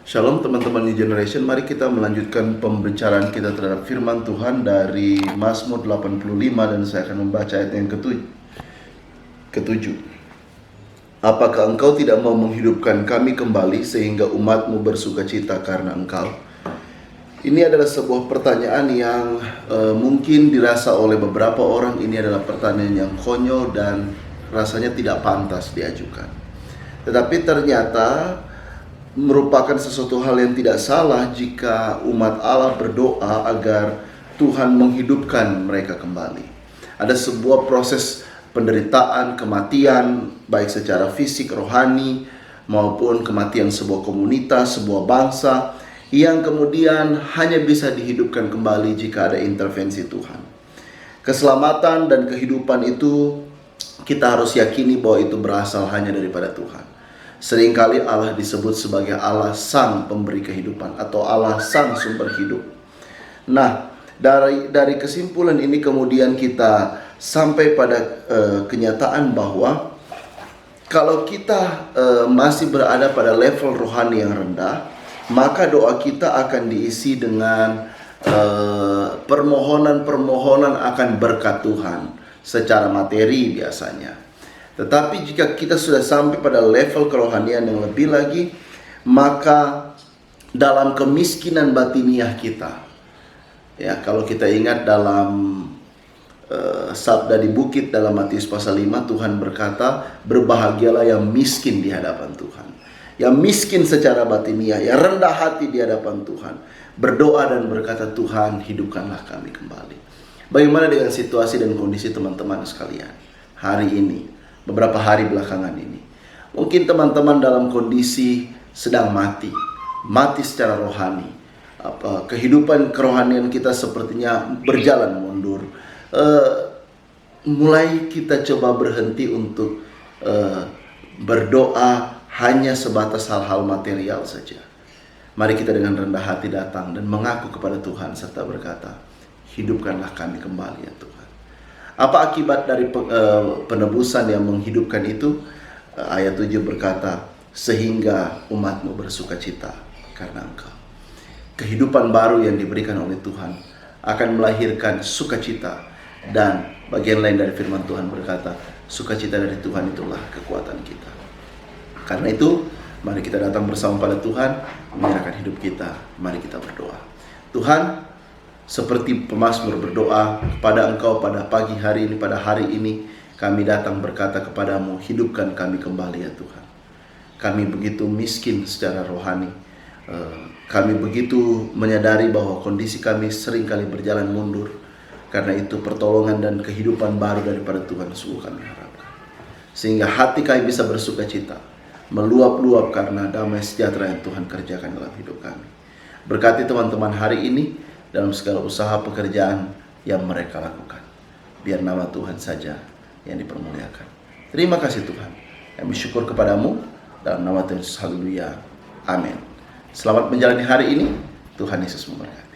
Shalom teman-teman New Generation, mari kita melanjutkan pembicaraan kita terhadap firman Tuhan dari Mazmur 85 dan saya akan membaca ayat yang ketujuh. Apakah engkau tidak mau menghidupkan kami kembali sehingga umatmu bersukacita karena engkau? Ini adalah sebuah pertanyaan yang mungkin dirasa oleh beberapa orang ini adalah pertanyaan yang konyol dan rasanya tidak pantas diajukan. Tetapi ternyata merupakan sesuatu hal yang tidak salah jika umat Allah berdoa agar Tuhan menghidupkan mereka kembali. Ada sebuah proses penderitaan, kematian, baik secara fisik, rohani, maupun kematian sebuah komunitas, sebuah bangsa, yang kemudian hanya bisa dihidupkan kembali jika ada intervensi Tuhan. Keselamatan dan kehidupan itu kita harus yakini bahwa itu berasal hanya daripada Tuhan. Seringkali Allah disebut sebagai Allah sang pemberi kehidupan atau Allah sang sumber hidup. Nah, dari kesimpulan ini kemudian kita sampai pada kenyataan bahwa kalau kita masih berada pada level rohani yang rendah, maka doa kita akan diisi dengan permohonan-permohonan akan berkat Tuhan secara materi biasanya. Tetapi jika kita sudah sampai pada level kerohanian yang lebih lagi, maka dalam kemiskinan batiniah kita, ya, kalau kita ingat dalam sabda di bukit dalam Matius pasal 5, Tuhan berkata, berbahagialah yang miskin di hadapan Tuhan, yang miskin secara batiniah, yang rendah hati di hadapan Tuhan, berdoa dan berkata, Tuhan hidupkanlah kami kembali. Bagaimana dengan situasi dan kondisi teman-teman sekalian hari ini? Beberapa hari belakangan ini, mungkin teman-teman dalam kondisi sedang mati secara rohani. Kehidupan kerohanian kita sepertinya berjalan mundur. Mulai kita coba berhenti untuk berdoa hanya sebatas hal-hal material saja. Mari kita dengan rendah hati datang dan mengaku kepada Tuhan serta berkata, hidupkanlah kami kembali ya Tuhan. Apa akibat dari penebusan yang menghidupkan itu? Ayat 7 berkata, sehingga umatmu bersukacita karena engkau. Kehidupan baru yang diberikan oleh Tuhan akan melahirkan sukacita. Dan bagian lain dari firman Tuhan berkata, sukacita dari Tuhan itulah kekuatan kita. Karena itu, mari kita datang bersama pada Tuhan, menyerahkan hidup kita. Mari kita berdoa. Tuhan, seperti pemazmur berdoa kepada Engkau pada pagi hari ini, pada hari ini kami datang berkata kepadamu, hidupkan kami kembali ya Tuhan. Kami begitu miskin secara rohani. Kami begitu menyadari bahwa kondisi kami seringkali berjalan mundur. Karena itu pertolongan dan kehidupan baru daripada Tuhan sungguh kami harapkan. Sehingga hati kami bisa bersukacita, meluap-luap karena damai sejahtera yang Tuhan kerjakan dalam hidup kami. Berkati teman-teman hari ini dalam segala usaha pekerjaan yang mereka lakukan. Biar nama Tuhan saja yang dipermuliakan. Terima kasih Tuhan. Kami syukur kepadamu dalam nama Tuhan Yesus. Haleluya. Amin. Selamat menjalani hari ini. Tuhan Yesus memberkati.